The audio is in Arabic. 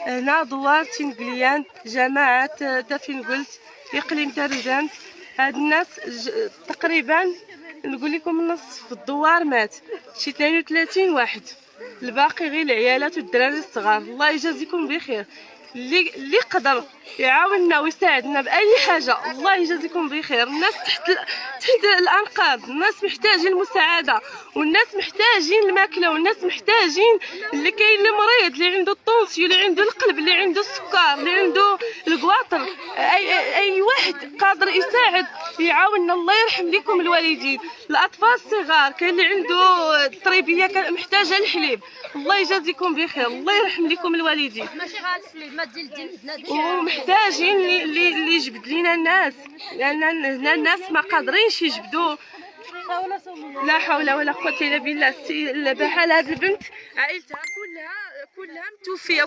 هنا دوار تنقليان جماعة فين قلت إقليم تارزانت. هاد الناس تقريبا نقول لكم نصف الدوار مات، شي 32 واحد، الباقي غير العيالات والدراري الصغار. الله يجازيكم بخير. اللي قدر يعاوننا ويساعدنا باي حاجه الله يجازيكم بخير. الناس تحت الانقاض، الناس محتاجين المساعده، والناس محتاجين الماكله، والناس محتاجين اللي كاين المريض اللي عنده الطونسيو، اللي عنده القلب، اللي عنده السكر، اللي عنده القواطر. اي واحد قادر يساعد يعاوننا. الله يرحم لكم الوالدين، الاطفال الصغار، كاين اللي عنده الطريبيه محتاجه الحليب. الله يجازيكم بخير، الله يرحم لكم الوالدين. ومحتاجين اللي يجبد لينا الناس، لان هنا الناس ما قادرينش يجبدوا. لا حول ولا قوه الا بالله. بحال هاد البنت عائلتها كلها متوفيه.